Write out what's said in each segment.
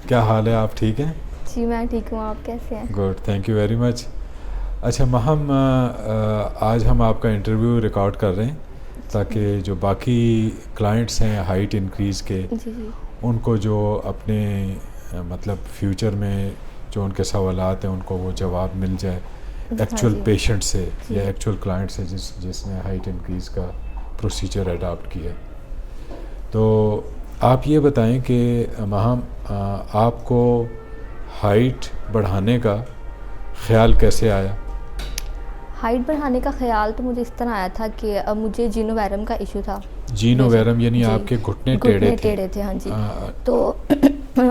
क्या हाल है, आप ठीक हैं? जी मैं ठीक हूँ, आप कैसे हैं? Good, thank you very much. अच्छा महम, आज हम आपका इंटरव्यू रिकॉर्ड कर रहे हैं ताकि जो बाकी क्लाइंट्स हैं हाइट इंक्रीज़ के, जी जी उनको जो अपने मतलब फ्यूचर में जो उनके सवालात हैं उनको वो जवाब मिल जाए हाँ एक्चुअल जी पेशेंट से जी या एक्चुअल क्लाइंट से जिसने हाइट इंक्रीज़ का प्रोसीजर अडॉप्ट किया। तो आप ये बताएं कि महम, आपको हाइट बढ़ाने का ख़्याल कैसे आया? हाइट बढ़ाने का ख्याल तो मुझे इस तरह आया था कि अब मुझे जीनोवैरम का इशू था। जीनोवैरम यानी जी, आपके घुटने घुटने टेढ़े थे? टेढ़े थे, हाँ जी। आ, तो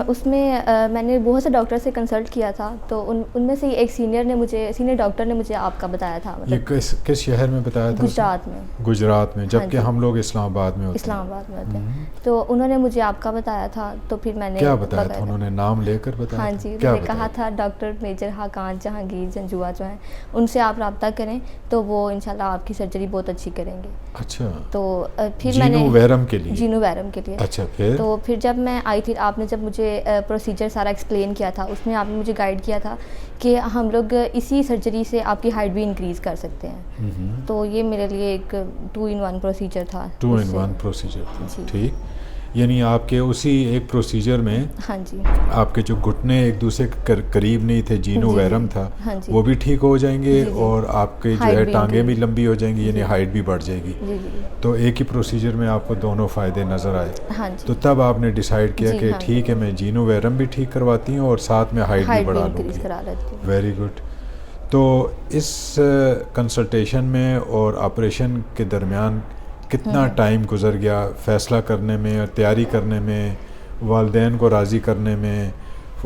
उसमें मैंने बहुत से डॉक्टर से कंसल्ट किया था, तो उनमें से एक सीनियर डॉक्टर ने मुझे आपका बताया था, ये मतलब किस शहर में बताया था उसने? गुजरात में। गुजरात में, हाँ जबकि जी, हम लोग इस्लामाबाद में होते हैं। इस्लामाबाद में होते हम्म, हैं। तो उन्होंने मुझे आपका बताया था, तो फिर मैंने क्या बताया था बाकायदा, उन्होंने? नाम लेकर बताया हाँ था? जी, क्या उन्होंने कहा बताया था डॉक्टर मेजर हाकान जहांगीर जंजुआ जो हैं, उनसे आप रब्ता करें तो वो इंशाल्लाह आपकी सर्जरी बहुत अच्छी करेंगे। अच्छा, तो फिर मैंने जीनोवैरम के लिए? जीनोवैरम के लिए। अच्छा, फिर? तो फिर जब मैं आई थी, आपने जब मुझे प्रोसीजर सारा एक्सप्लेन किया था, उसमें आपने मुझे गाइड किया था कि हम लोग इसी सर्जरी से आपकी हाइट भी इंक्रीज़ कर सकते हैं। तो ये मेरे लिए एक 2 in 1 प्रोसीजर था। 2 in 1 प्रोसीजर था, जी ठीक। यानी आपके उसी एक प्रोसीजर में हाँ जी आपके जो घुटने एक दूसरे के करीब नहीं थे, जीनोवैरम था, हाँ जी वो भी ठीक हो जाएंगे जी जी और आपके जो हाइट है भी टांगे भी इंक्रीज। लंबी हो जाएंगी, यानी जी हाइट भी बढ़ जाएगी। जी जी तो एक ही प्रोसीजर में आपको दोनों फ़ायदे नज़र आए। हाँ तो जी तब आपने डिसाइड किया जी कि हाँ ठीक है, मैं जीनोवैरम भी ठीक करवाती हूँ और साथ में हाइट भी हाइट भी बढ़ा इंक्रीज़ लूँगी। करा लेती हूँ। Very good. तो इस कंसल्टेशन में और ऑपरेशन के दरमियान कितना टाइम गुजर गया फ़ैसला करने में और तैयारी करने में, वालदैन को राज़ी करने में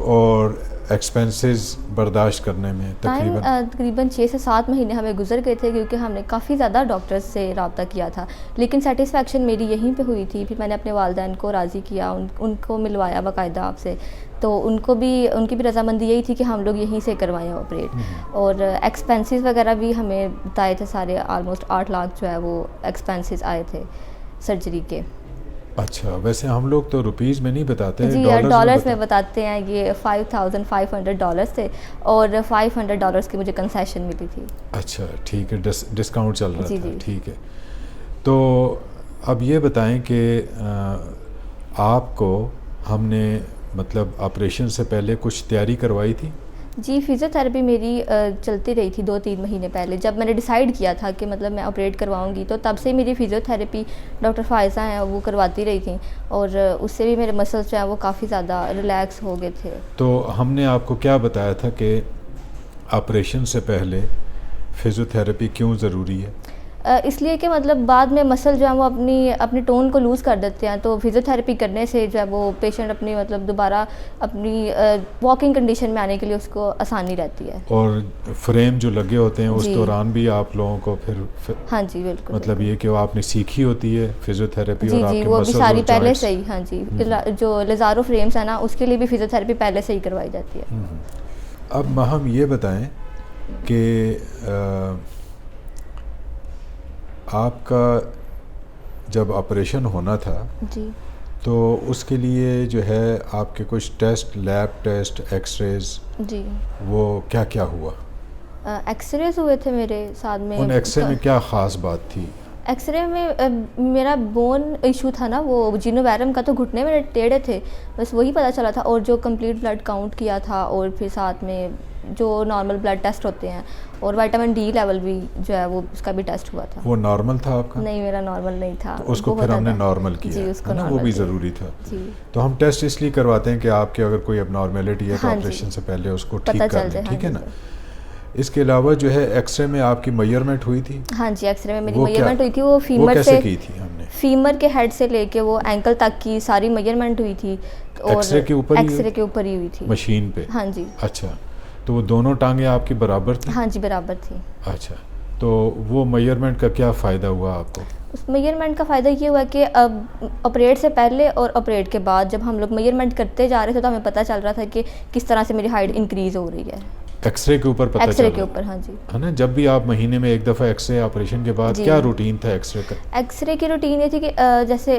और एक्सपेंसेस बर्दाश्त करने में? टाइम तकरीबन तकरीबन 6 से 7 महीने हमें गुजर गए थे, क्योंकि हमने काफ़ी ज़्यादा डॉक्टर्स से रब्ता किया था, लेकिन सेटिस्फेक्शन मेरी यहीं पे हुई थी। फिर मैंने अपने वालदैन को राज़ी किया, उनको मिलवाया बाकायदा आपसे, तो उनकी भी रजामंदी यही थी कि हम लोग यहीं से करवाएं ऑपरेट। और एक्सपेंसेस वगैरह भी हमें बताए थे सारे, ऑलमोस्ट 8 लाख जो है वो एक्सपेंसेस आए थे सर्जरी के। अच्छा, वैसे हम लोग तो रुपीज़ में नहीं बताते, जी यार, डॉलर्स में में बताते हैं। ये $5,500 थे और $500 की मुझे कंसेशन मिली थी। अच्छा, ठीक है, डिस्काउंट चल रहा जी था, जी ठीक है। तो अब ये बताएं कि आपको हमने मतलब ऑपरेशन से पहले कुछ तैयारी करवाई थी? जी, फिज़ियोथेरेपी मेरी चलती रही थी 2-3 महीने पहले। जब मैंने डिसाइड किया था कि मतलब मैं ऑपरेट करवाऊँगी, तो तब से मेरी फिज़ियोथेरेपी डॉक्टर फ़ायज़ा हैं वो करवाती रही थी, और उससे भी मेरे मसल्स जो हैं वो काफ़ी ज़्यादा रिलैक्स हो गए थे। तो हमने आपको क्या बताया था कि ऑपरेशन से पहले फिज़ियोथेरेपी क्यों ज़रूरी है? इसलिए कि मतलब बाद में मसल जो है वो अपनी टोन को लूज़ कर देते हैं, तो फिज़ियोथेरेपी करने से जो है वो पेशेंट अपनी मतलब दोबारा अपनी वॉकिंग कंडीशन में आने के लिए उसको आसानी रहती है। और फ्रेम जो लगे होते हैं उस जी दौरान भी आप लोगों को फिर हाँ जी, बिल्कुल मतलब बिल्कुल। ये कि वो आपने सीखी होती है फिज़ियोथेरेपी जी और जी, आपके वो भी मसल्स सारी और पहले जॉइंट्स? से ही, हाँ जी, जो लेज़ारो फ्रेम्स है ना, उसके लिए भी फिज़ियोथेरेपी पहले से ही करवाई जाती है। अब हम ये बताएं कि आपका जब ऑपरेशन होना था जी तो उसके लिए जो है आपके कुछ टेस्ट, लैब टेस्ट, एक्सरेज, जी वो क्या क्या हुआ? एक्सरेज हुए थे मेरे साथ में। उन एक्सरे में क्या ख़ास बात थी? एक्सरे में मेरा बोन इशू था ना, वो जीनोवैरम का, तो घुटने मेरे टेढ़े थे, बस वही पता चला था। और जो कंप्लीट ब्लड काउंट किया था, और फिर साथ में जो नॉर्मल ब्लड टेस्ट होते हैं, और विटामिन डी लेवल भी जो है वो उसका भी टेस्ट हुआ था। वो नॉर्मल था आपका? नहीं, मेरा नॉर्मल नहीं था। तो उसको बहुत फिर हमने ज़्यादा। नॉर्मल किया जी, है उसको ना, वो नॉर्मल भी किया। ज़रूरी था। जी तो हम टेस्ट इसलिए करवाते हैं कि आपके अगर कोई अबनॉर्मेलिटी है तो हाँ जी, ऑपरेशन से पहले उसको पता ठीक कर चल जाए। लें, हाँ ठीक है जी ना। सर। इसके अलावा जो है एक्सरे में आपकी मेजरमेंट हुई थी? हाँ जी, एक्सरे में मेरी वो क्या, मेजरमेंट हुई थी। वो वो फीमर कैसे से, की थी हमने? फीमर के हेड से लेके वो एंकल तक की सारी मेजरमेंट हुई थी। और एक्सरे के ऊपर ही हुई एक्सरे थी? के ऊपर ही हुई थी मशीन पे? हाँ जी। अच्छा, तो वो दोनों टांगे आपकी बराबर थी? हाँ जी, बराबर थी। अच्छा, तो वो मेजरमेंट का क्या फ़ायदा हुआ आपको? उस मेजरमेंट का फ़ायदा ये हुआ कि अब ऑपरेट से पहले और ऑपरेट के बाद जब हम लोग मेजरमेंट करते जा रहे थे, तो हमें पता चल रहा था कि किस तरह से मेरी हाइट इंक्रीज़ हो रही है। एक्सरे के ऊपर पता एक्सरे चला? के ऊपर, हाँ जी। है ना, जब भी आप महीने में एक दफ़ा एक्सरे ऑपरेशन के बाद, जी। क्या रूटीन था एक्सरे का? एक्सरे की रूटीन ये थी कि जैसे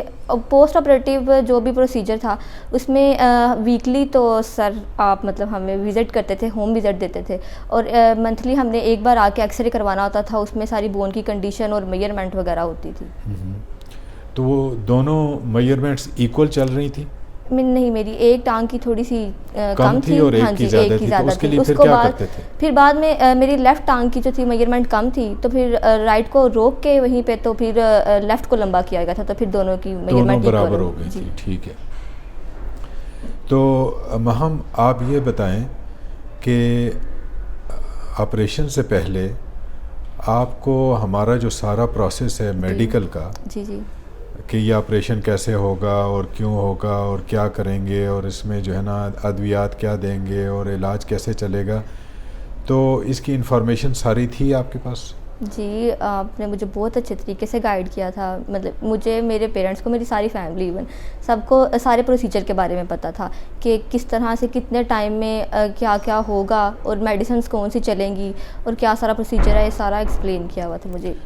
पोस्ट ऑपरेटिव जो भी प्रोसीजर था उसमें वीकली तो सर आप मतलब हमें विज़िट करते थे, होम विज़िट देते थे, और मंथली हमने एक बार आके एक्सरे करवाना होता था। उसमें सारी बोन की कंडीशन और मेजरमेंट वगैरह होती थी। तो वो दोनों मेजरमेंट्स इक्वल चल रही थी? नहीं, मेरी एक टांग की थोड़ी सी कम थी और हाँ एक जी, की ज़्यादा एक की थी, तो ज़्यादा उसके थी। लिए फिर उसको क्या बाद करते थे? फिर बाद में मेरी लेफ़्ट टांग की जो थी मेजरमेंट कम थी, तो फिर राइट को रोक के वहीं पे तो फिर लेफ़्ट को लंबा किया गया था, तो फिर दोनों की मेजरमेंट बराबर हो गई थी। ठीक है। तो महम, आप ये बताएं कि ऑपरेशन से पहले आपको हमारा जो सारा प्रोसेस है मेडिकल का, जी जी, कि ये ऑपरेशन कैसे होगा और क्यों होगा और क्या करेंगे और इसमें जो है ना अद्वियात क्या देंगे और इलाज कैसे चलेगा, तो इसकी इन्फॉर्मेशन सारी थी आपके पास? जी, आपने मुझे बहुत अच्छे तरीके से गाइड किया था। मतलब मुझे, मेरे पेरेंट्स को, मेरी सारी फैमिली इवन सबको सारे प्रोसीजर के बारे में पता था कि किस तरह से कितने टाइम में क्या क्या होगा और मेडिसिन्स कौन सी चलेंगी और क्या सारा प्रोसीजर है, ये सारा एक्सप्लेन किया हुआ था मुझे।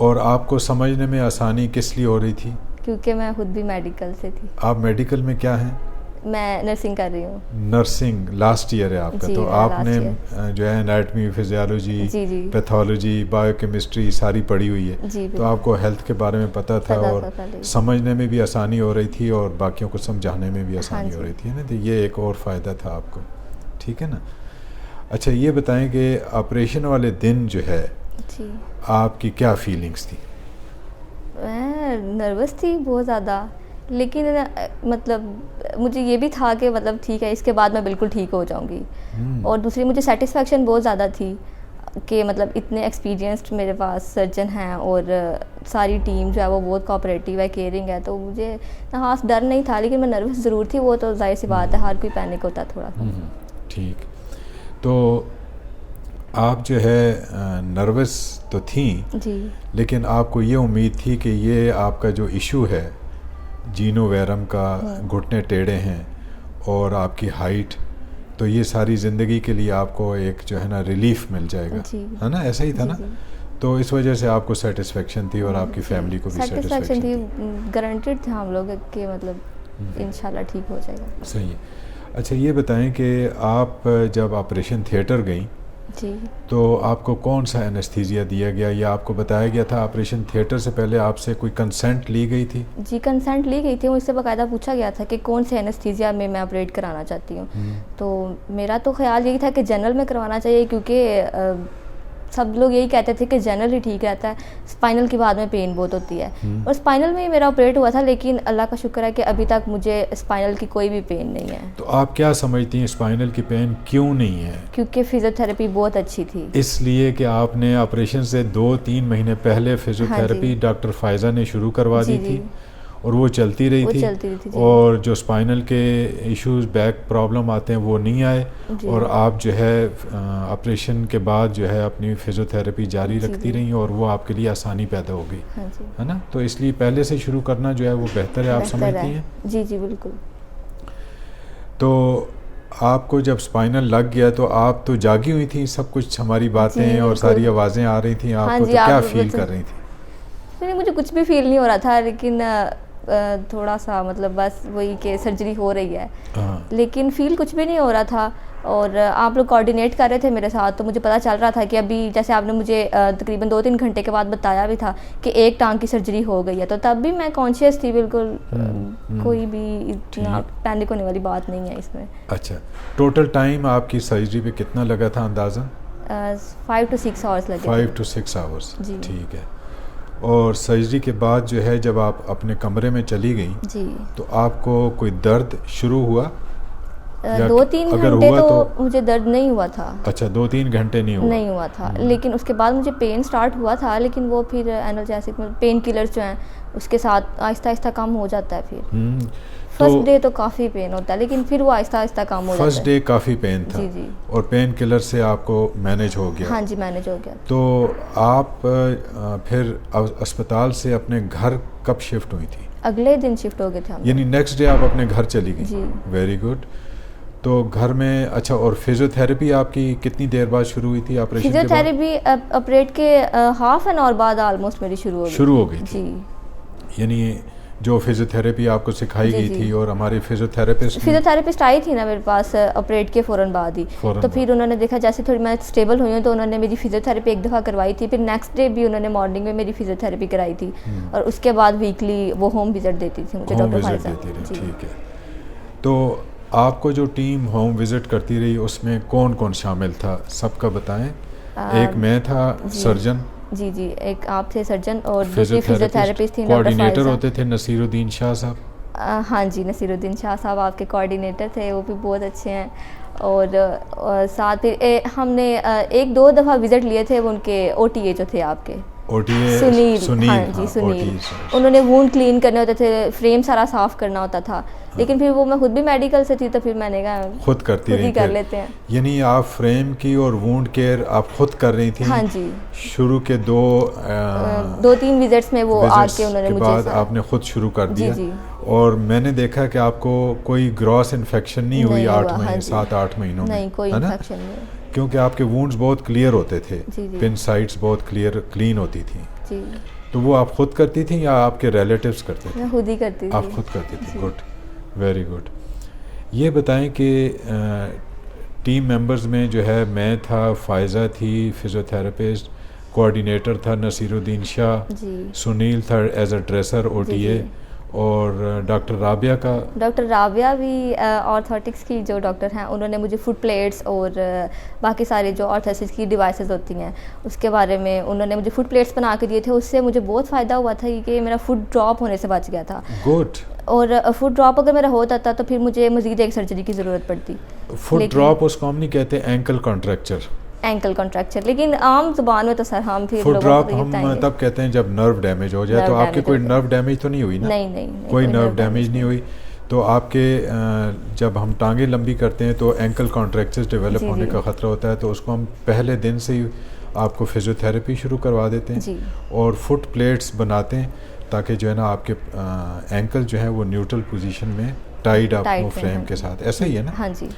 और आपको समझने में आसानी किस लिए हो रही थी? क्योंकि मैं खुद भी मेडिकल से थी। आप मेडिकल में क्या हैं? मैं नर्सिंग कर रही हूँ। नर्सिंग लास्ट ईयर है आपका? जी, तो आपने जो है एनाटमी, फिजियोलॉजी, जी, पैथोलॉजी, बायोकेमिस्ट्री सारी पढ़ी हुई है, जी, तो आपको हेल्थ के बारे में पता था और समझने में भी आसानी हो रही थी और बाकियों को समझाने में भी आसानी हो रही थी, है ना? तो ये एक और फ़ायदा था आपको, ठीक है ना? अच्छा, ये बताएं कि ऑपरेशन वाले दिन जो है जी, आपकी क्या फीलिंग्स थी? मैं नर्वस थी बहुत ज़्यादा, लेकिन मतलब मुझे ये भी था कि मतलब ठीक है, इसके बाद मैं बिल्कुल ठीक हो जाऊंगी। और दूसरी मुझे सेटिस्फेक्शन बहुत ज़्यादा थी कि मतलब इतने एक्सपीरियंस्ड मेरे पास सर्जन हैं और सारी टीम जो है वो बहुत कोऑपरेटिव है, केयरिंग है, तो मुझे खास डर नहीं था, लेकिन मैं नर्वस ज़रूर थी। वो तो जाहिर सी बात है, हर कोई पैनिक होता है थोड़ा सा। ठीक। तो आप जो है नर्वस तो थी जी, लेकिन आपको ये उम्मीद थी कि ये आपका जो इशू है जीनो वैरम का, घुटने टेढ़े हैं और आपकी हाइट, तो ये सारी ज़िंदगी के लिए आपको एक जो है ना रिलीफ मिल जाएगा, है ना? ऐसा ही था ना? तो इस वजह से आपको सेटिस्फेक्शन थी और आपकी फैमिली को भी सेटिस्फेक्शन थी। गारंटेड थे हम लोग कि मतलब इंशाल्लाह ठीक हो जाएगा। सही है। अच्छा, ये बताएं कि आप जब ऑपरेशन थिएटर गई जी, तो आपको कौन सा एनेस्थीसिया दिया गया या आपको बताया गया था ऑपरेशन थिएटर से पहले आपसे कोई कंसेंट ली गई थी? जी, कंसेंट ली गई थी। मुझसे बाकायदा पूछा गया था कि कौन से एनेस्थीसिया में मैं ऑपरेट कराना चाहती हूँ। तो मेरा तो ख्याल यही था कि जनरल में करवाना चाहिए, क्योंकि सब लोग यही कहते थे कि जनरल ही ठीक रहता है, स्पाइनल की बाद में पेन बहुत होती है। और स्पाइनल में ही मेरा ऑपरेट हुआ था, लेकिन अल्लाह का शुक्र है कि अभी तक मुझे स्पाइनल की कोई भी पेन नहीं है। तो आप क्या समझती हैं स्पाइनल की पेन क्यों नहीं है? क्योंकि फिजियोथेरेपी बहुत अच्छी थी। इसलिए कि आपने ऑपरेशन से 2-3 महीने पहले फिजियोथेरेपी डॉक्टर फायजा ने शुरू करवा दी थी और वो चलती रही थी और जो स्पाइनल के इश्यूज, बैक प्रॉब्लम आते हैं, वो नहीं आए और आप जो है ऑपरेशन के बाद जो है अपनी फिजियोथेरेपी जारी रखती रही और वो आपके लिए आसानी पैदा हो गई, है ना? तो इसलिए पहले से शुरू करना जो है वो बेहतर है, आप समझती हैं? जी जी, बिल्कुल। तो आपको जब स्पाइनल लग गया तो आप तो जागी हुई थी, सब कुछ हमारी बातें और सारी आवाज़ें आ रही थी आपको, तो क्या फील कर रही थी? मुझे कुछ भी फील नहीं हो रहा था, लेकिन थोड़ा सा मतलब बस वही कि सर्जरी हो रही है, लेकिन फील कुछ भी नहीं हो रहा था। और आप लोग कोऑर्डिनेट कर रहे थे मेरे साथ, तो मुझे पता चल रहा था कि अभी जैसे आपने मुझे तकरीबन 2-3 घंटे के बाद बताया भी था कि एक टांग की सर्जरी हो गई है, तो तब भी मैं कॉन्शियस थी बिल्कुल। कोई भी इतना पैनिक होने वाली बात नहीं है इसमें। अच्छा, टोटल टाइम आपकी सर्जरी पे कितना लगा था अंदाज़न? 5 to 6 आवर्स लगे। 5 to 6 आवर्स, ठीक है। और सर्जरी के बाद जो है जब आप अपने कमरे में चली गई जी, तो आपको कोई दर्द शुरू हुआ? 2-3 घंटे तो मुझे दर्द नहीं हुआ था। अच्छा, 2-3 घंटे नहीं हुआ था। लेकिन उसके बाद मुझे पेन स्टार्ट हुआ था, लेकिन वो फिर एनाल्जेसिक पेन किलर्स जो हैं उसके साथ आहिस्ता आहिस्ता कम हो जाता है। फिर फर्स्ट डे तो काफ़ी पेन होता है, लेकिन फिर वो आहिस्ता आहिस्ता कम हो जाता है। फर्स्ट डे काफ़ी पेन था? जी। और पेन किलर से आपको मैनेज हो गया? हाँ जी, मैनेज हो गया। तो आप फिर अस्पताल से अपने घर कब शिफ्ट हुई थी? अगले दिन शिफ्ट हो गए थे हम। यानी नेक्स्ट डे आप अपने घर चली गई? जी। Very good. तो घर में अच्छा, और फिजियोथेरेपी आपकी कितनी देर बाद शुरू हुई थी ऑपरेशन के बाद? फिजियोथेरेपी ऑपरेट के हाफ एन आवर बाद ऑलमोस्ट मेरी शुरू हो गई थी। जी। यानी जो फिजियोथेरेपी आपको सिखाई गई थी, और हमारे फिजियोथेरेपिस्ट आई थी ना मेरे पास ऑपरेट के फ़ौरन बाद ही, तो फिर उन्होंने देखा जैसे थोड़ी मैं स्टेबल हुई हूँ, तो उन्होंने मेरी फिजियोथेरेपी एक दफ़ा करवाई थी, फिर नेक्स्ट डे भी उन्होंने मॉर्निंग में मेरी फिजियोथेरेपी कराई थी, और उसके बाद वीकली वो होम विजिट देती थी मुझे डॉक्टर हमारे साथ। ठीक है। तो आपको जो टीम होम विजिट करती रही उसमें कौन कौन शामिल था, सबका बताएं। एक मैं था सर्जन। जी जी, एक आप थे सर्जन, और दूसरी फिजियोथेरेपिस्ट थी। कोऑर्डिनेटर होते थे नसीरुद्दीन शाह साहब। हाँ जी, नसीरुद्दीन शाह साहब आपके कोऑर्डिनेटर थे, वो भी बहुत अच्छे हैं। और साथ फिर हमने एक दो दफ़ा विज़िट लिए थे वो उनके ओटीए जो थे आपके सुनील। हाँ जी, सुनील। उन्होंने वूंड क्लीन करने होते थे, फ्रेम सारा साफ़ करना होता था, लेकिन फिर वो मैं खुद भी मेडिकल से थी, तो फिर मैंने कहा खुद ही कर लेते हैं। यानी आप फ्रेम की और वूंड केयर आप खुद कर रही थी? हाँ जी। शुरू के दो तीन विजिट्स में वो आके उन्होंने मुझे बाद आपने खुद शुरू कर दिया। जी। और मैंने देखा कि आपको कोई ग्रॉस इन्फेक्शन नहीं हुई 7-8 महीनों में? नहीं, कोई इन्फेक्शन नहीं, क्योंकि आपके वुंड्स बहुत क्लियर होते थे, पिन साइट्स बहुत क्लीन होती थी। जी। तो वो आप खुद करती थी या आपके रिलेटिव्स करते थे? मैं खुद ही करती थी। आप खुद करती थी, गुड, वेरी गुड। ये बताएं कि टीम मेंबर्स में जो है मैं था, फायज़ा थी फिजियोथेरेपिस्ट, कोऑर्डिनेटर था नसीरुद्दीन शाह, सुनील था एज अ ड्रेसर ओटीए, और डॉक्टर राबिया भी ऑर्थोटिक्स की जो डॉक्टर हैं, उन्होंने मुझे फुट प्लेट्स और बाकी सारे जो ऑर्थोसिस की डिवाइसेस होती हैं उसके बारे में उन्होंने मुझे फुट प्लेट्स बना के दिए थे। उससे मुझे बहुत फ़ायदा हुआ था कि मेरा फुट ड्रॉप होने से बच गया था। गुड। और फुट ड्रॉप अगर मेरा होता था तो फिर मुझे मज़ीद एक सर्जरी की ज़रूरत पड़ती। फुट ड्रॉप उसको हम नहीं कहते, एंकल कॉन्ट्रैक्चर, लेकिन आम जुबान में तो सर हम फिर फुट ड्रॉप हम तब कहते हैं जब नर्व डैमेज हो जाए। तो आपके कोई नर्व डैमेज तो नहीं हुई ना? नहीं, कोई नर्व डैमेज नहीं हुई। तो आपके जब हम टांगे लंबी करते हैं तो एंकल कॉन्ट्रैक्चर्स डेवलप होने का ख़तरा होता है, तो उसको हम पहले दिन से ही आपको फिजियोथेरेपी शुरू करवा देते हैं और फुट प्लेट्स बनाते हैं, ताकि जो है ना आपके एंकल जो है वो न्यूट्रल पोजीशन में टाइड आप वो फ्रेम के साथ, ऐसा ही है ना? हाँ जी।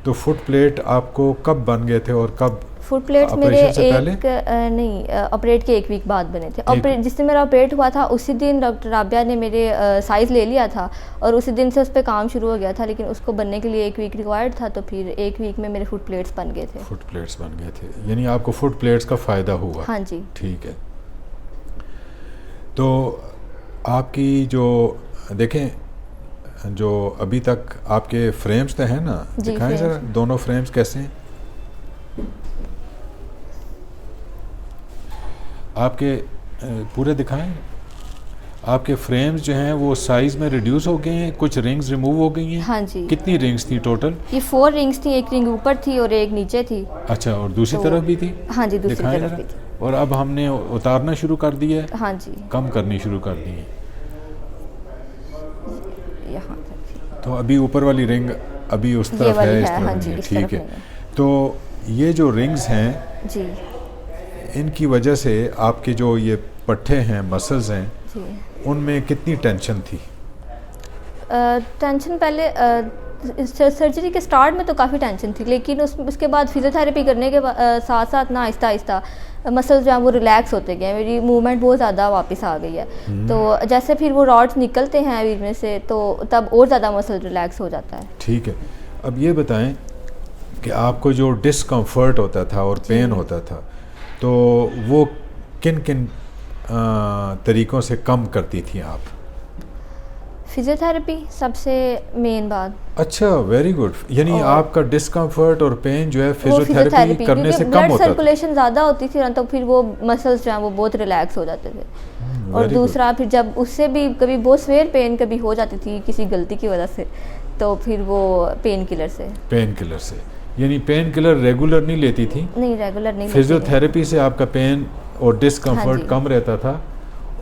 तो फुट प्लेट आपको कब बन गए थे और कब? फुट प्लेट्स मेरे ऑपरेट के एक वीक बाद बने थे। जिस दिन मेरा ऑपरेट हुआ था उसी दिन डॉक्टर राबिया ने मेरे साइज़ ले लिया था और उसी दिन से उस पर काम शुरू हो गया था, लेकिन उसको बनने के लिए एक वीक रिक्वायर्ड था, तो फिर एक वीक में मेरे फुट प्लेट्स बन गए थे। फुट प्लेट्स बन गए थे, यानी आपको फुट प्लेट्स का फ़ायदा हुआ? हाँ जी। ठीक है। तो आपकी जो देखें, जो अभी तक आपके फ्रेम्स तो हैं ना, दिखाएं जरा दोनों फ्रेम्स कैसे हैं आपके, पूरे दिखाएं। आपके फ्रेम्स जो हैं वो साइज में रिड्यूस हो गए हैं, कुछ रिंग्स रिमूव हो गई हैं? हाँ जी। कितनी रिंग्स थी टोटल? ये 4 रिंग्स थी, एक रिंग ऊपर थी और एक नीचे थी। अच्छा, और दूसरी तरफ भी थी? हाँ जी, दूसरी तरफ भी थी। और अब हमने उतारना शुरू कर दिया है? हाँ जी, कम करनी शुरू कर दी है। यहाँ तो अभी ऊपर वाली रिंग अभी उस तरफ है, इस तरफ हाँ नहीं है। ठीक है। तो ये जो रिंग्स हैं जी, इनकी वजह से आपके जो ये पट्टे हैं, मसल्स हैं, उनमें कितनी टेंशन थी? टेंशन पहले सर्जरी के स्टार्ट में तो काफ़ी टेंशन थी, लेकिन उसके बाद फिजियोथेरेपी करने के साथ साथ ना आहिस्ता आहिस्ता मसल्स जो हैं वो रिलैक्स होते गए, मेरी मूवमेंट बहुत ज़्यादा वापस आ गई है। तो जैसे फिर वो रॉड्स निकलते हैं वीर में से, तो तब और ज़्यादा मसल रिलैक्स हो जाता है। ठीक है। अब ये बताएं कि आपको जो डिस्कम्फर्ट होता था और पेन होता था, तो वो किन किन तरीक़ों से कम करती थी आप? फिजियोथेरेपी सबसे मेन बात। अच्छा, वेरी गुड। यानी आपका डिस्कम्फर्ट और पेन जो है फिजियोथेरेपी करने से कम होता था? ब्लड सर्कुलेशन ज़्यादा होती थी ना, तो फिर वो मसल्स जो हैं वो बहुत रिलैक्स हो जाते थे। और दूसरा फिर जब उससे भी कभी बहुत स्वेयर पेन कभी हो जाती थी किसी गलती की वजह से, तो फिर वो पेन किलर से यानी पेन किलर रेगुलर नहीं लेती थी? नहीं, रेगुलर नहीं। फिजियोथेरेपी से आपका पेन और डिस्कम्फर्ट कम रहता था,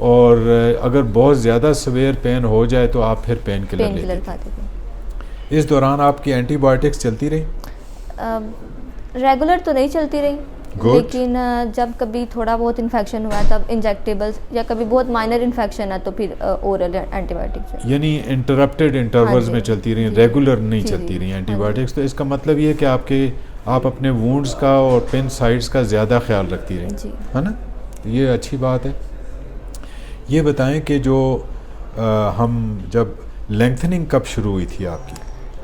और अगर बहुत ज़्यादा सवेयर पेन हो जाए तो आप फिर पेन किलर खाते थे। इस दौरान आपकी एंटीबायोटिक्स चलती रही? रेगुलर तो नहीं चलती रही, Good. लेकिन जब कभी थोड़ा बहुत इन्फेक्शन हुआ तब इंजेक्टेबल्स, या कभी बहुत माइनर इन्फेक्शन है तो फिर ओरल एंटीबायोटिक्स। यानी इंटरप्टेड इंटरवल्स हाँ में जी, चलती रही, जी। रेगुलर नहीं जी, चलती जी। रही हाँ एंटीबायोटिक्स। तो इसका मतलब ये है कि आप अपने वुंड्स का और पिन साइड्स का ज़्यादा ख्याल रखती रही, जी। है ना? ये अच्छी बात है। ये बताएं कि जो हम जब लेंथनिंग कब शुरू हुई थी आपकी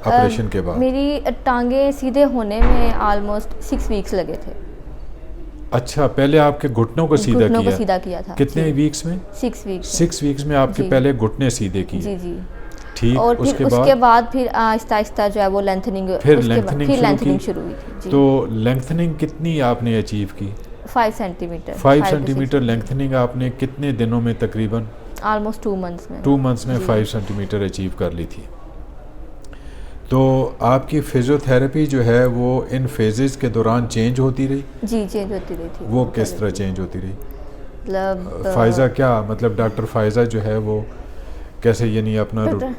ऑपरेशन के बाद? मेरी टांगे सीधे होने में ऑलमोस्ट 6 वीक्स लगे थे। अच्छा, पहले आपके घुटनों को सीधा घुटनों को किया? सीधा किया था। कितने जी। वीक्स में? 6 वीक्स। 6 वीक्स में आपके जी। पहले घुटने सीधे किए? जी जी। ठीक। और फिर उसके बाद फिर आहिस्ता आहिस्ता जो है वो लेंथनिंग, फिर उसके बाद लेंथनिंग फिर शुरू लेंथनिंग की? शुरू हुई थी। जी। तो लेंथनिंग कितनी आपने अचीव की? 5 सेंटीमीटर। 5 सेंटीमीटर लेंथनिंग आपने कितने दिनों में? तकरीबन ऑलमोस्ट 2 मंथ्स में। 2 मंथ्स में जी। 5 सेंटीमीटर अचीव कर ली थी। तो आपकी फिजियोथेरेपी जो है वो इन फेजेस के दौरान चेंज होती रही? जी, चेंज होती रही थी। वो किस तरह चेंज होती रही? मतलब फायजा क्या मतलब डॉक्टर फायजा जो है वो कैसे, यानी अपना डॉक्टर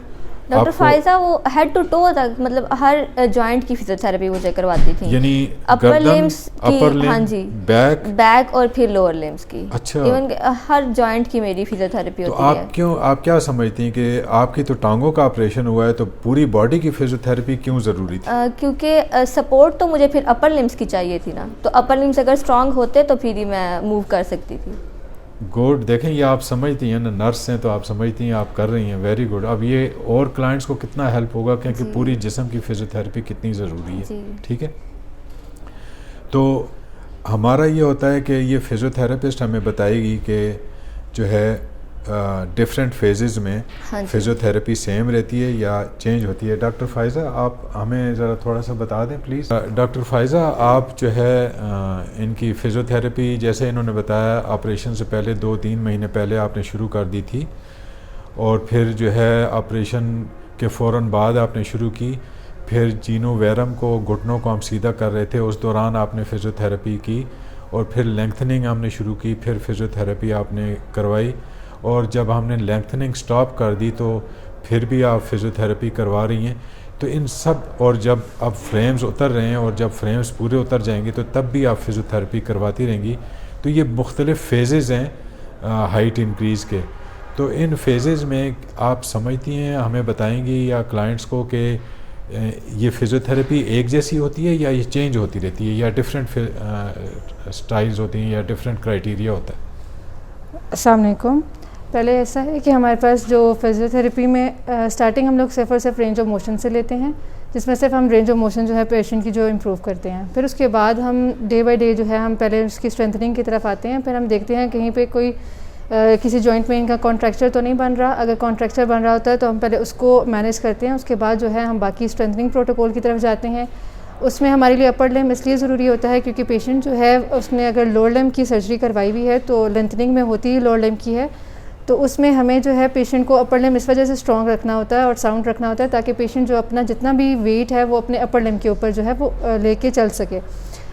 आपको- फायजा वो हेड टू टो तक, मतलब हर जॉइंट की फिजियोथेरेपी मुझे करवाती थी। यानी अपर गर्दन, लिम्स की, अपर लिम्ब, हाँ जी, बैक और फिर लोअर लिम्स की। अच्छा। इवन हर जॉइंट की मेरी फिजियोथेरेपी तो होती है। आप क्या समझती हैं कि आपकी तो टांगों का ऑपरेशन हुआ है, तो पूरी बॉडी की फिजियोथेरेपी क्यों ज़रूरी थी? क्योंकि सपोर्ट तो मुझे फिर अपर लिम्स की चाहिए थी ना, तो अपर लिम्स अगर स्ट्रांग होते तो फिर ही मैं मूव कर सकती थी। गुड। देखें, ये आप समझती हैं ना, नर्स हैं तो आप समझती हैं, आप कर रही हैं, वेरी गुड। अब ये और क्लाइंट्स को कितना हेल्प होगा क्योंकि जी। पूरी जिस्म की फिजियोथेरेपी कितनी ज़रूरी है। जी। ठीक है। तो हमारा ये होता है कि ये फिजियोथेरेपिस्ट हमें बताएगी कि जो है डिफरेंट फेजेस में हाँ जी। फिजियोथेरेपी सेम रहती है या चेंज होती है। डॉक्टर फायजा, आप हमें ज़रा थोड़ा सा बता दें प्लीज़। डॉक्टर फायजा, आप जो है इनकी फ़िज़ियोथेरेपी जैसे इन्होंने बताया ऑपरेशन से पहले 2-3 महीने पहले आपने शुरू कर दी थी, और फिर जो है ऑपरेशन के फ़ौरन बाद आपने शुरू की। फिर जीनो वैरम को, घुटनों को हम सीधा कर रहे थे, उस दौरान आपने फ़िज़ियोथेरेपी की, और फिर लेंथनिंग हमने शुरू की, फिर फ़िज़ियोथेरेपी आपने करवाई, और जब हमने लेंथनिंग स्टॉप कर दी तो फिर भी आप फिजियोथेरेपी करवा रही हैं। तो इन सब, और जब अब फ्रेम्स उतर रहे हैं और जब फ्रेम्स पूरे उतर जाएंगे तो तब भी आप फिजियोथेरेपी करवाती रहेंगी। तो ये मुख्तलिफ़ फेजेज़ हैं हाइट इंक्रीज़ के। तो इन फेजेज़ में आप समझती हैं, हमें बताएंगी या क्लाइंट्स को कि ये फिजियोथेरेपी एक जैसी होती है या ये चेंज होती रहती है, या डिफरेंट स्टाइल्स होती हैं, या डिफरेंट क्राइटेरिया होता है? अस्सलाम वालेकुम। पहले ऐसा है कि हमारे पास जो फिजियोथेरेपी में स्टार्टिंग हम लोग सिर्फ और सिर्फ रेंज ऑफ मोशन से लेते हैं, जिसमें सिर्फ हम रेंज ऑफ मोशन जो है पेशेंट की जो इम्प्रूव करते हैं। फिर उसके बाद हम डे बाय डे जो है हम पहले उसकी स्ट्रेंथनिंग की तरफ आते हैं। फिर हम देखते हैं कहीं पे कोई किसी जॉइंट में इनका कॉन्ट्रैक्चर तो नहीं बन रहा। अगर कॉन्ट्रैक्चर बन रहा होता है तो हम पहले उसको मैनेज करते हैं। उसके बाद जो है हम बाकी स्ट्रेंथनिंग प्रोटोकॉल की तरफ जाते हैं। उसमें हमारे लिए अपर लिम्ब इसलिए ज़रूरी होता है क्योंकि पेशेंट जो है उसने अगर लोअर लिम्ब की सर्जरी करवाई हुई है तो लेंथनिंग में होती ही लोअर लिम्ब की है, तो उसमें हमें जो है पेशेंट को अपर लिम्ब इस वजह से स्ट्रॉन्ग रखना होता है और साउंड रखना होता है ताकि पेशेंट जो अपना जितना भी वेट है वो अपने अपर लिम्ब के ऊपर जो है वो लेके चल सके।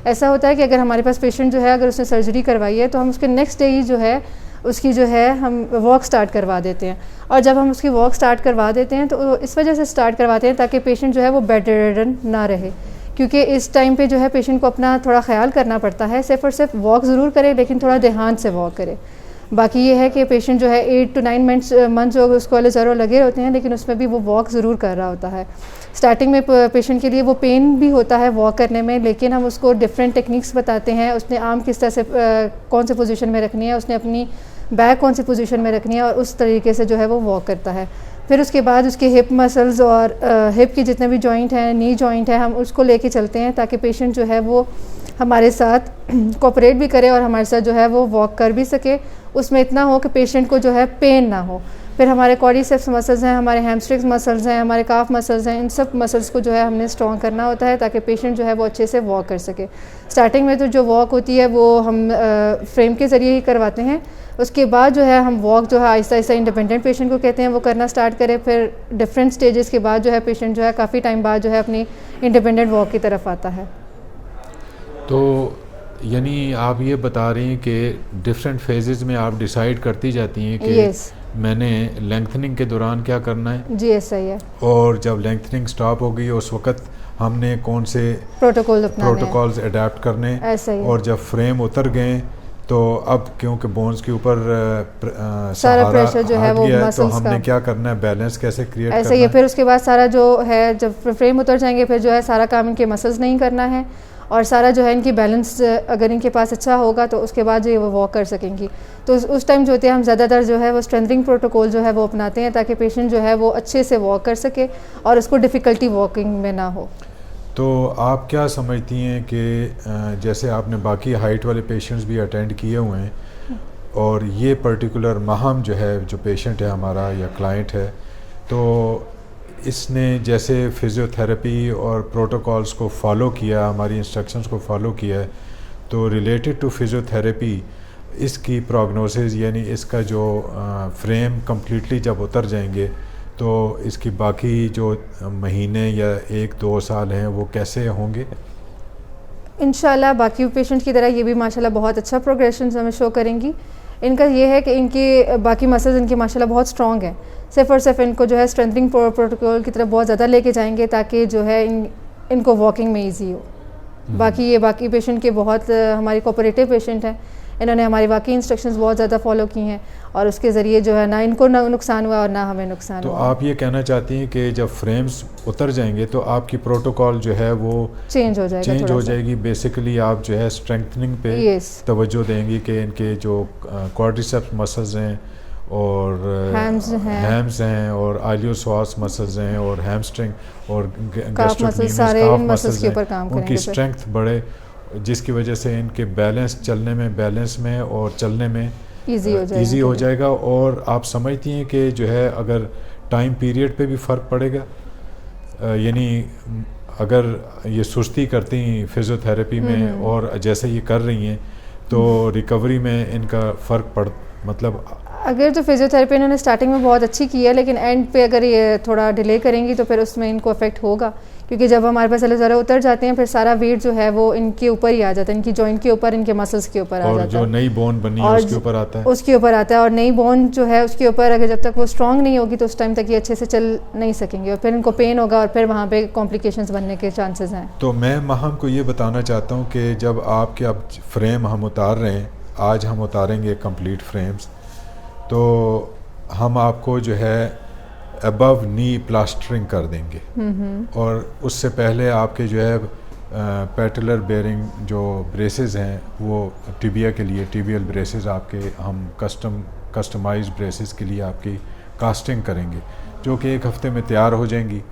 ऐसा होता है कि अगर हमारे पास पेशेंट जो है अगर उसने सर्जरी करवाई है तो हम उसके नेक्स्ट डे ही जो है उसकी जो है हम वॉक स्टार्ट करवा देते हैं। और जब हम उसकी वॉक स्टार्ट करवा देते हैं तो इस वजह से स्टार्ट करवाते हैं ताकि पेशेंट जो है वो बेड रिडन ना रहे, क्योंकि इस टाइम पे जो है पेशेंट को अपना थोड़ा ख्याल करना पड़ता है। सिर्फ और सिर्फ वॉक ज़रूर करे लेकिन थोड़ा ध्यान से वॉक करे। बाकी ये है कि पेशेंट जो है 8 to 9 मंथ जो उसको वाले ज़रूर लगे होते हैं लेकिन उसमें भी वो वॉक ज़रूर कर रहा होता है। स्टार्टिंग में पेशेंट के लिए वो पेन भी होता है वॉक करने में, लेकिन हम उसको डिफरेंट टेक्निक्स बताते हैं। उसने आर्म किस तरह से कौन से पोजीशन में रखनी है, उसने अपनी बैक कौन सी पोजीशन में रखनी है, और उस तरीके से जो है वो वॉक करता है। फिर उसके बाद उसके हिप मसल्स और हिप के जितने भी जॉइंट हैं, नी जॉइंट है, हम उसको लेके चलते हैं ताकि पेशेंट जो है वो हमारे साथ कोऑपरेट भी करे और हमारे साथ जो है वो वॉक कर भी सके। उसमें इतना हो कि पेशेंट को जो है पेन ना हो। फिर हमारे क्वाड्रिसेप्स मसल्स हैं, हमारे हैमस्ट्रिंग्स मसल्स हैं, हमारे काफ मसल्स हैं, इन सब मसल्स को जो है हमने स्ट्रॉन्ग करना होता है ताकि पेशेंट जो है वो अच्छे से वॉक कर सके। स्टार्टिंग में तो जो वॉक होती है वो हम फ्रेम के ज़रिए ही करवाते हैं। उसके बाद जो है हम वॉक जो है आहिस्ता आहिस्ता इंडिपेंडेंट पेशेंट को कहते हैं वो करना स्टार्ट करें। फिर डिफरेंट स्टेजेस के बाद जो है पेशेंट जो है काफ़ी टाइम बाद जो है अपनी इंडिपेंडेंट वॉक की तरफ आता है। तो यानी आप ये बता रही हैं कि डिफरेंट फेजेस में आप डिसाइड करती जाती हैं कि Yes. मैंने लेंथनिंग के दौरान क्या करना है। जी ऐसा ही है। और जब लेंथनिंग स्टॉप हो गई उस वक्त हमने कौन से प्रोटोकॉल्स अडेप्ट करने, ऐसा ही है। और जब फ्रेम उतर गए तो अब क्योंकि बोन्स के ऊपर सारा प्रेशर जो है वो गया है, तो मसल्स हमने का क्या करना है, बैलेंस कैसे क्रिएट ऐसा करना ही है। है। फिर उसके बाद सारा जो है जब फ्रेम उतर जाएंगे फिर जो है सारा काम इनके मसल्स नहीं करना है, और सारा जो है इनकी बैलेंस अगर इनके पास अच्छा होगा तो उसके बाद जो है वो वॉक कर सकेंगी। तो उस टाइम जो होते हैं हम ज़्यादातर जो है वो स्ट्रेंथनिंग प्रोटोकॉल जो है वो अपनाते हैं ताकि पेशेंट जो है वो अच्छे से वॉक कर सके और उसको डिफ़िकल्टी वॉकिंग में ना हो। तो आप क्या समझती हैं कि जैसे आपने बाकी हाइट वाले पेशेंट्स भी अटेंड किए हुए हैं, और ये पर्टिकुलर महम जो है, जो पेशेंट है हमारा या क्लाइंट है, तो इसने जैसे फिज़ियोथेरेपी और प्रोटोकॉल्स को फॉलो किया, हमारी इंस्ट्रक्शंस को फॉलो किया है, तो रिलेटेड टू फिज़ियोथेरेपी इसकी प्रोग्नोसिस यानी इसका जो फ्रेम कम्प्लीटली जब उतर जाएंगे तो इसकी बाकी जो महीने या 1-2 साल हैं वो कैसे होंगे? इंशाल्लाह बाकी पेशेंट की तरह ये भी माशाल्लाह बहुत अच्छा प्रोग्रेशन हमें शो करेंगी। इनका ये है कि इनकी बाकी मसल्स इनकी माशाल्लाह बहुत स्ट्रॉन्ग है, सिर्फ और सिर्फ इनको जो है स्ट्रेंथनिंग प्रोटोकॉल की तरफ बहुत ज़्यादा लेके जाएंगे ताकि जो है इनको वॉकिंग में ईजी हो। बाकी पेशेंट के बहुत हमारी कोऑपरेटिव पेशेंट हैं, इन्होंने हमारी वाकई इंस्ट्रक्शंस बहुत ज़्यादा फॉलो की हैं और उसके ज़रिए जो है ना इनको ना नुकसान हुआ और ना हमें नुकसान हुआ। तो आप ये कहना चाहती हैं कि जब फ्रेम्स उतर जाएंगे तो आपकी प्रोटोकॉल जो है वो चेंज हो जाएगी। बेसिकली आप जो है स्ट्रेंथनिंग पे तवज्जो देंगी कि इनके जो क्वाड्रिसेप्स मसल्स हैं और हैम्स हैं और आइलियोसास मसल्स हैं और हैमस्ट्रिंग और गैस्ट्रोक्नीमियस मसल्स के ऊपर काम करेंगे, उनकी स्ट्रेंथ बढ़े, जिसकी वजह से इनके बैलेंस में और चलने में ईजी हो जाएगा। और आप समझती हैं कि जो है अगर टाइम पीरियड पे भी फ़र्क पड़ेगा, यानी अगर ये सुस्ती करती हैं फिज़ियोथेरेपी में और जैसे ये कर रही हैं तो रिकवरी में इनका फ़र्क पड़ मतलब अगर जो फिज़ियोथेरेपी इन्होंने स्टार्टिंग में बहुत अच्छी की है लेकिन एंड पे अगर ये थोड़ा डिले करेंगी तो फिर उसमें इनको अफेक्ट होगा, क्योंकि जब हमारे पास ज़रा उतर जाते हैं फिर सारा वेट जो है वो इनके ऊपर ही आ जाता है, इनकी जॉइंट के ऊपर, इनके मसल्स के ऊपर आ जाता है, और जो नई बोन बनी है उसके ऊपर आता है और नई बोन जो है उसके ऊपर अगर जब तक वो स्ट्रॉन्ग नहीं होगी तो उस टाइम तक ये अच्छे से चल नहीं सकेंगे और फिर इनको पेन होगा और फिर वहाँ पे कॉम्प्लिकेशंस बनने के चांसेस हैं। तो मैं महम को ये बताना चाहता हूँ कि जब आपके अब फ्रेम हम उतार रहे हैं, आज हम उतारेंगे कंप्लीट फ्रेम्स, तो हम आपको जो है अबव नी प्लास्टरिंग कर देंगे और उससे पहले आपके जो है पैटेलर बेयरिंग जो ब्रेसेस हैं वो टिबिया के लिए टिबियल ब्रेसेस आपके हम कस्टमाइज ब्रेसेस के लिए आपकी कास्टिंग करेंगे जो कि 1 हफ्ते में तैयार हो जाएंगी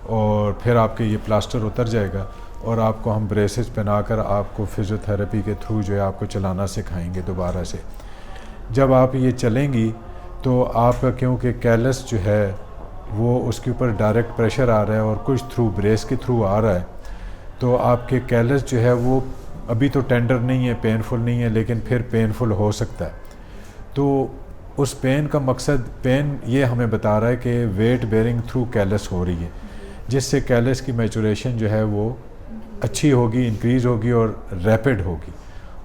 और फिर आपके ये प्लास्टर उतर जाएगा और आपको हम ब्रेसेस पहनाकर आपको फिज़ियोथेरेपी के थ्रू जो है आपको चलाना सिखाएंगे दोबारा से। जब आप ये चलेंगी तो आप क्योंकि कैलस जो है वो उसके ऊपर डायरेक्ट प्रेशर आ रहा है और कुछ थ्रू ब्रेस के थ्रू आ रहा है, तो आपके कैलस जो है वो अभी तो टेंडर नहीं है, पेनफुल नहीं है, लेकिन फिर पेनफुल हो सकता है। तो उस पेन का मकसद, पेन ये हमें बता रहा है कि वेट बेयरिंग थ्रू कैलस हो रही है, जिससे कैलस की मैचुरेशन जो है वो अच्छी होगी, इंक्रीज़ होगी और रैपिड होगी।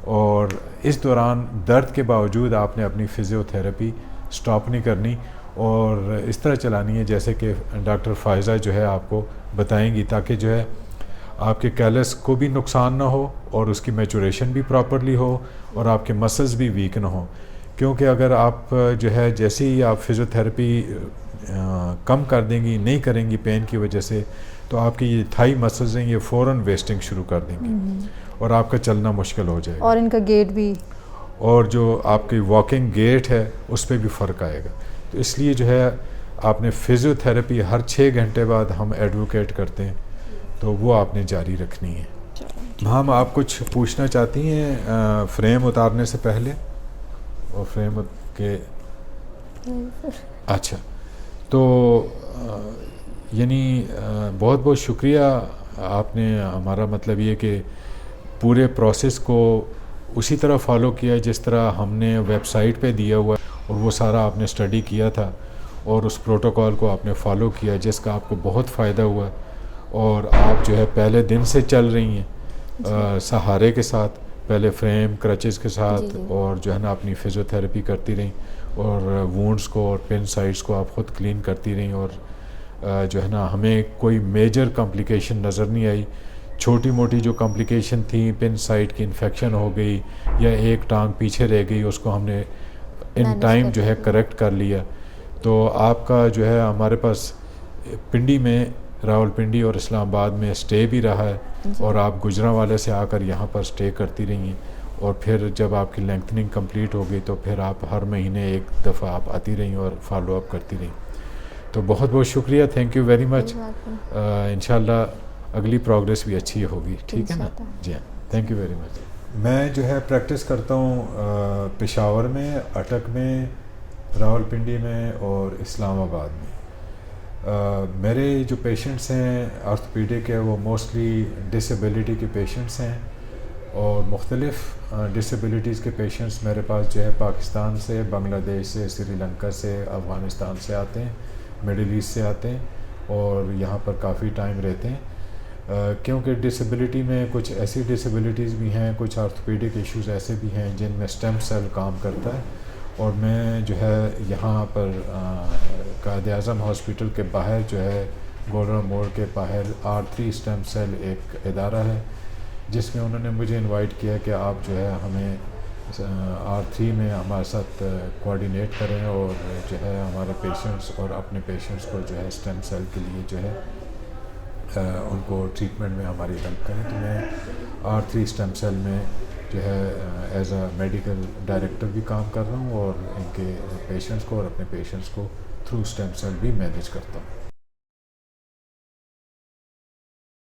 और इस दौरान दर्द के बावजूद आपने अपनी फिज़ियोथेरेपी स्टॉप नहीं करनी और इस तरह चलानी है जैसे कि डॉक्टर फ़ायज़ा जो है आपको बताएंगी, ताकि जो है आपके कैलस को भी नुकसान ना हो और उसकी मैचुरेशन भी प्रॉपरली हो और आपके मसल्स भी वीक ना हो। क्योंकि अगर आप जो है जैसे ही आप फिज़ियोथेरेपी कम कर देंगी, नहीं करेंगी पेन की वजह से, तो आपकी ये थाई मसल्स हैं ये फ़ौरन वेस्टिंग शुरू कर देंगे और आपका चलना मुश्किल हो जाएगा और इनका गेट भी, और जो आपकी वॉकिंग गेट है उस पर भी फ़र्क आएगा। तो इसलिए जो है आपने फ़िज़ियोथेरेपी हर 6 घंटे बाद हम एडवोकेट करते हैं, तो वो आपने जारी रखनी है। हम आप कुछ पूछना चाहती हैं फ्रेम उतारने से पहले? और फ्रेम के अच्छा, तो यानी बहुत बहुत शुक्रिया आपने, हमारा मतलब ये कि पूरे प्रोसेस को उसी तरह फॉलो किया जिस तरह हमने वेबसाइट पे दिया हुआ और वो सारा आपने स्टडी किया था और उस प्रोटोकॉल को आपने फॉलो किया जिसका आपको बहुत फ़ायदा हुआ और आप जो है पहले दिन से चल रही हैं सहारे के साथ, पहले फ्रेम क्रचेस के साथ और जो है ना अपनी फिज़ियोथेरेपी करती रहीं और वुंड्स को और पिन साइट्स को आप ख़ुद क्लीन करती रहीं और जो है ना हमें कोई मेजर कॉम्प्लिकेशन नज़र नहीं आई। छोटी मोटी जो कॉम्प्लिकेशन थी, पिन साइट की इन्फेक्शन हो गई या एक टांग पीछे रह गई, उसको हमने इन मैनेज टाइम कर जो है लिया। करेक्ट कर लिया। तो आपका जो है हमारे पास पिंडी में, रावलपिंडी और इस्लामाबाद में स्टे भी रहा है जी। और आप गुजरांवाले से आकर यहाँ पर स्टे करती रही हैं, और फिर जब आपकी लेंथनिंग कंप्लीट हो गई तो फिर आप हर महीने एक दफ़ा आप आती रही और फॉलो अप करती रही। तो बहुत बहुत शुक्रिया, थैंक यू वेरी मच। कोई बात नहीं। इंशाल्लाह अगली प्रोग्रेस भी अच्छी होगी, ठीक है ना? इंशाल्लाह। जी हाँ, थैंक यू वेरी मच। मैं जो है प्रैक्टिस करता हूँ पेशावर में, अटक में, रावलपिंडी में और इस्लामाबाद में। मेरे जो पेशेंट्स हैं ऑर्थोपेडिक है वो मोस्टली डिसेबिलिटी के पेशेंट्स हैं, और मुख्तलिफ़ डिसेबिलिटीज़ के पेशेंट्स मेरे पास जो है पाकिस्तान से, बांग्लादेश से, श्रीलंका से, अफ़गानिस्तान से आते हैं, मिडिल ईस्ट से आते हैं और यहाँ पर काफ़ी टाइम रहते हैं। क्योंकि डिसेबिलिटी में कुछ ऐसी डिसेबिलिटीज़ भी हैं, कुछ ऑर्थोपेडिक इश्यूज़ ऐसे भी हैं जिनमें स्टेम सेल काम करता है, और मैं जो है यहाँ पर कायद-ए-आज़म हॉस्पिटल के बाहर जो है गोलरा मोड़ के बाहर R3 स्टेम सेल एक इदारा है, जिसमें उन्होंने मुझे इनवाइट किया कि आप जो है हमें R3 में हमारे साथ कोऑर्डिनेट करें और जो है हमारे पेशेंट्स और अपने पेशेंट्स को जो है स्टेम सेल के लिए जो है उनको ट्रीटमेंट में हमारी हेल्प करें। तो मैं R3 स्टेम सेल में जो है एज अ मेडिकल डायरेक्टर भी काम कर रहा हूँ और इनके पेशेंट्स को और अपने पेशेंट्स को थ्रू स्टेम सेल भी मैनेज करता हूँ।